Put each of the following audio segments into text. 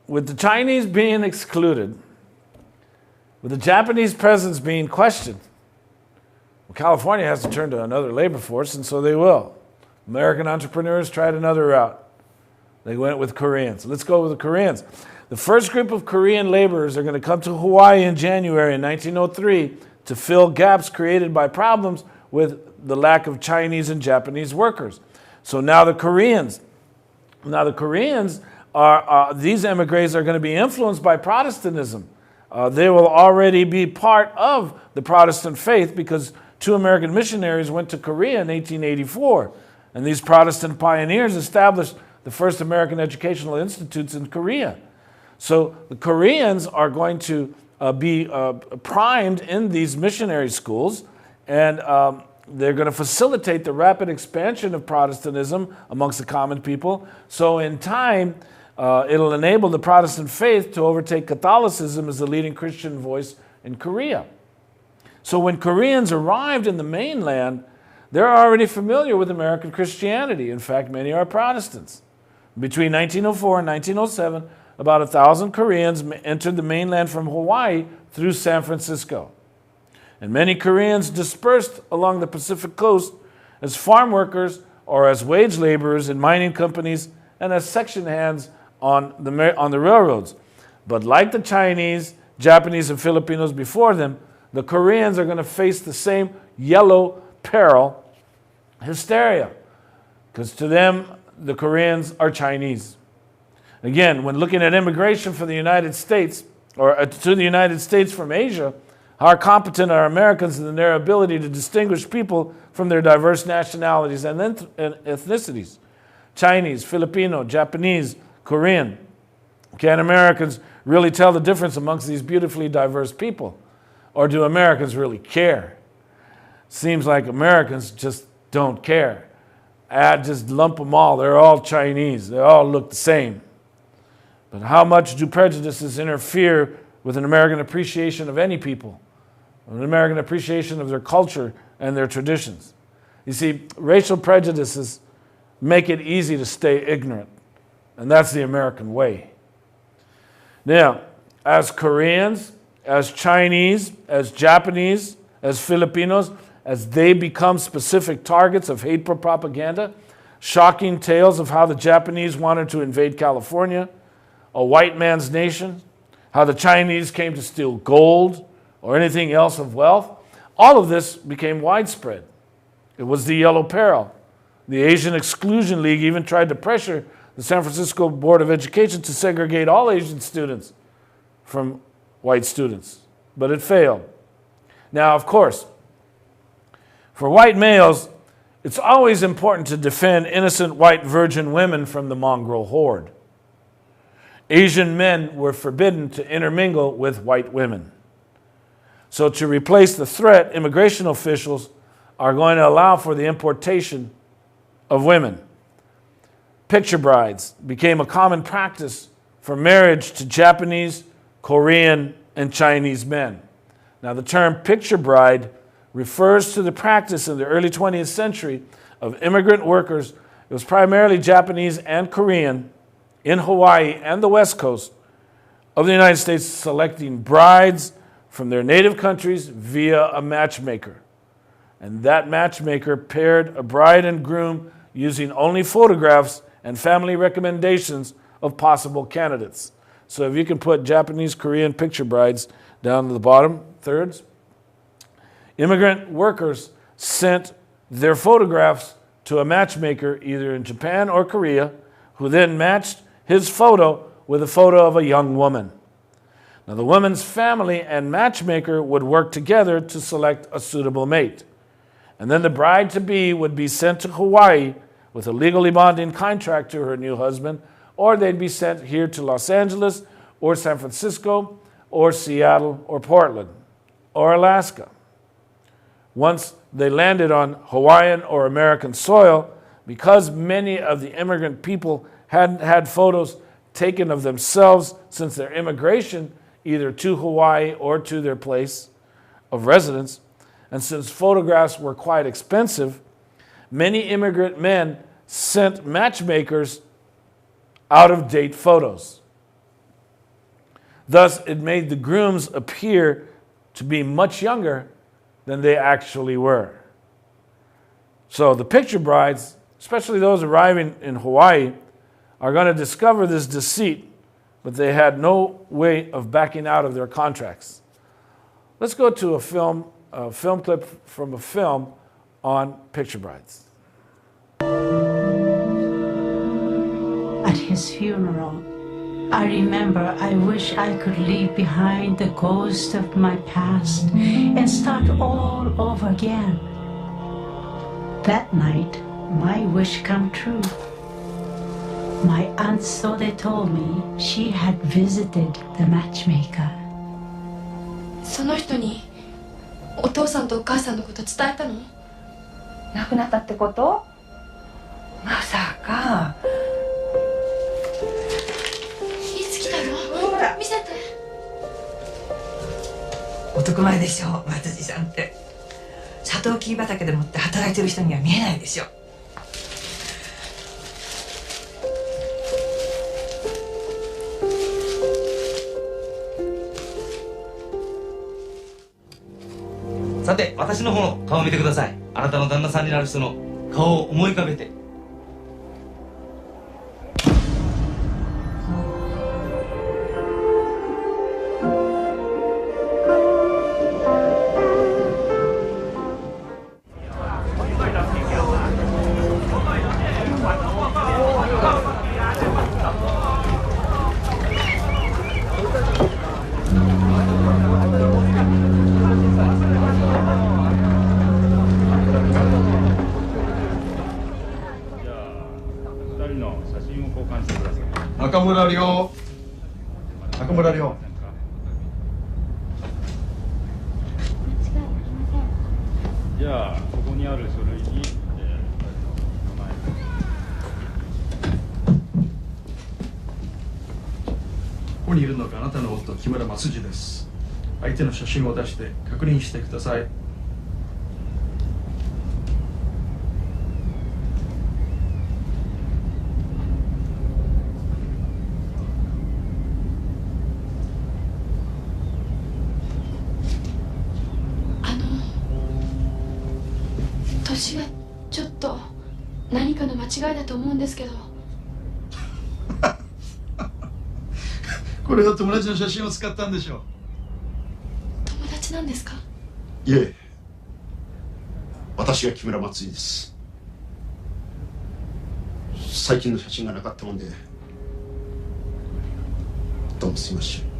With the Chinese being excluded, with the Japanese presence being questioned, well, California has to turn to another labor force, and so they will. American entrepreneurs tried another route. They went with Koreans. Let's go with the Koreans. The first group of Korean laborers are going to come to Hawaii in January in 1903 to fill gaps created by problems with the lack of Chinese and Japanese workers. So now the Koreans are, these emigres are going to be influenced by Protestantism. They will already be part of the Protestant faith because 2 American missionaries went to Korea in 1884. And these Protestant pioneers established the first American educational institutes in Korea. So the Koreans are going to be primed in these missionary schools, and they're going to facilitate the rapid expansion of Protestantism amongst the common people. So in time, it'll enable the Protestant faith to overtake Catholicism as the leading Christian voice in Korea. So when Koreans arrived in the mainland, they're already familiar with American Christianity. In fact, many are Protestants. Between 1904 and 1907, about 1,000 Koreans entered the mainland from Hawaii through San Francisco. And many Koreans dispersed along the Pacific coast as farm workers or as wage laborers in mining companies and as section hands on the railroads. But like the Chinese, Japanese, and Filipinos before them, the Koreans are going to face the same yellow peril, hysteria, because to them, the Koreans are Chinese. Again, when looking at immigration for the United States, or to the United States from Asia, how competent are Americans in their ability to distinguish people from their diverse nationalities and ethnicities? Chinese, Filipino, Japanese, Korean. Can Americans really tell the difference amongst these beautifully diverse people? Or do Americans really care? Seems like Americans just don't care. Just lump them all. They're all Chinese. They all look the same. But how much do prejudices interfere with an American appreciation of any people? An American appreciation of their culture and their traditions? You see, racial prejudices make it easy to stay ignorant. And that's the American way. Now, as Koreans, as Chinese, as Japanese, as Filipinos, as they become specific targets of hateful propaganda, shocking tales of how the Japanese wanted to invade California, a white man's nation, how the Chinese came to steal gold or anything else of wealth, all of this became widespread. It was the yellow peril. The Asian Exclusion League even tried to pressure the San Francisco Board of Education to segregate all Asian students from white students, but it failed. Now, of course, for white males, it's always important to defend innocent white virgin women from the mongrel horde. Asian men were forbidden to intermingle with white women. So to replace the threat, immigration officials are going to allow for the importation of women. Picture brides became a common practice for marriage to Japanese, Korean, and Chinese men. Now, the term picture bride refers to the practice in the early 20th century of immigrant workers. It was primarily Japanese and Korean in Hawaii and the West Coast of the United States selecting brides from their native countries via a matchmaker. And that matchmaker paired a bride and groom using only photographs and family recommendations of possible candidates. So if you can put Japanese, Korean picture brides down to the bottom, thirds. Immigrant workers sent their photographs to a matchmaker either in Japan or Korea, who then matched his photo with a photo of a young woman. Now, the woman's family and matchmaker would work together to select a suitable mate. And then the bride-to-be would be sent to Hawaii with a legally binding contract to her new husband, or they'd be sent here to Los Angeles or San Francisco or Seattle or Portland or Alaska. Once they landed on Hawaiian or American soil, because many of the immigrant people hadn't had photos taken of themselves since their immigration, either to Hawaii or to their place of residence, and since photographs were quite expensive, many immigrant men sent matchmakers out-of-date photos. Thus, it made the grooms appear to be much younger than they actually were. So the picture brides, especially those arriving in Hawaii, are going to discover this deceit, but they had no way of backing out of their contracts. Let's go to a film clip from a film on picture brides. At his funeral, I remember I wish I could leave behind the ghost of my past and start all over again. That night, my wish come true. My aunt Sode told me she had visited the matchmaker. その人にお父さんとお母さんのこと伝えたの？亡くなったってこと？まさか。いつ来たの？ほら見せて。男前でしょ、松地さんって。サトウキビ畑でもって働いてる人には見えないでしょ。さて、私の方の顔を見てください。あなたの旦那さんになる人の顔を思い浮かべて。中村亮。じゃあここにある書類に、名前ここにいるのがあなたの夫木村松次です。相手の写真を出して確認してください。年がちょっと何かの間違いだと思うんですけど。これは友達の写真を使ったんでしょう。友達なんですか？いえ、私が木村松井です。最近の写真がなかったもんで、どうもすいません。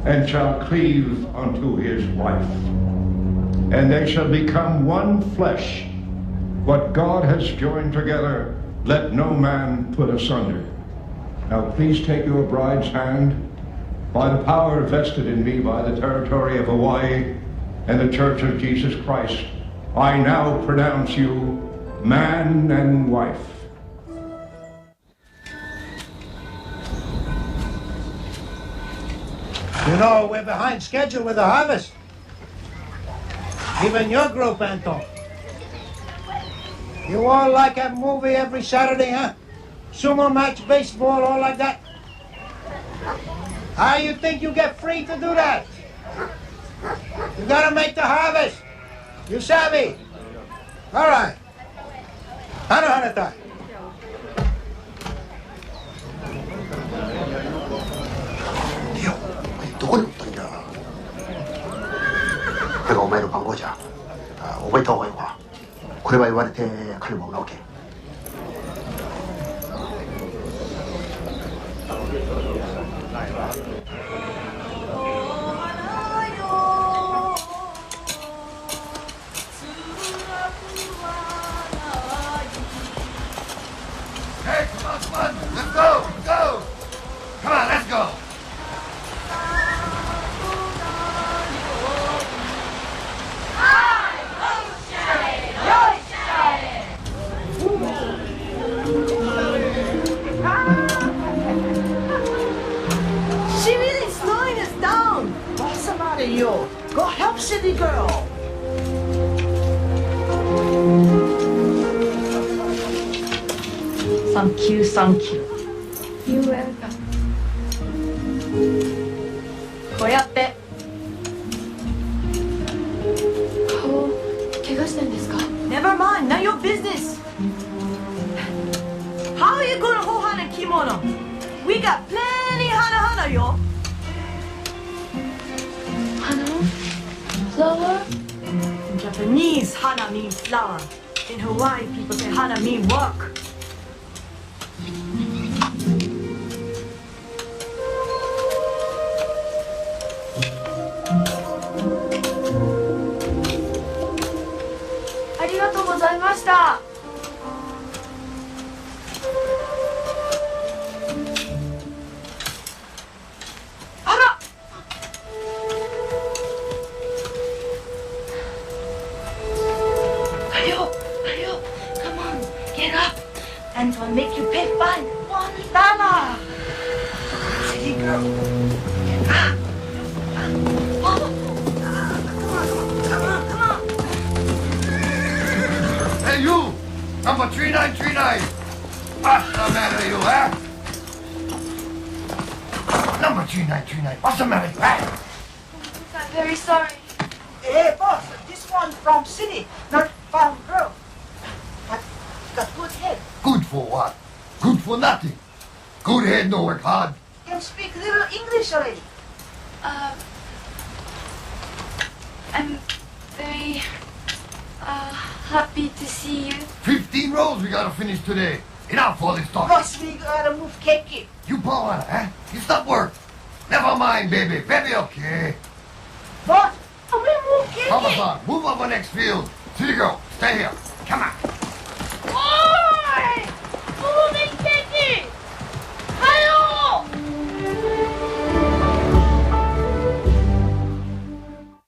And shall cleave unto his wife, and they shall become one flesh. What God has joined together, let no man put asunder. Now please take your bride's hand. By the power vested in me by the territory of Hawaii and the Church of Jesus Christ, I now pronounce you man and wife. You know, we're behind schedule with the harvest. Even your group, Anton. You all like a movie every Saturday, huh? Sumo match, baseball, all like that? How you think you get free to do that? You gotta make the harvest. You savvy? All right. Hana. どこにおったんじゃ。これがお前の番号じゃ。覚えた方がいいわ。これは言われて金もらおうけ。Hey, come on. Let's go. Come on, let's go. Shimi Thank you, thank you. You welcome. こうやって顔怪我したんですか？ Never mind, not your business. How are you gonna hold Hana kimono? We got plenty Hana yo. 花 flower? In Japanese, Hana means flower. In Hawaii, people say Hana means work. Arigatou come on, get up. And I'll make you pay fine. $1. City girl. Come on. Hey, you! Number 3939! What's the matter, you, huh? Number 3939, what's the matter, you, huh? I'm very sorry. Hey, boss, this one from city, not from girl. But got good head. Good for what? Good for nothing. Good head no work hard. Can speak little English already. I'm very happy to see you. 15 rows we gotta finish today. Enough for this talk. Boss, we gotta move cake. You Paula, huh? It's not work. Never mind, baby. Baby, okay. Boss, we move cake. Papa, move over next field. City girl, stay here. Come on.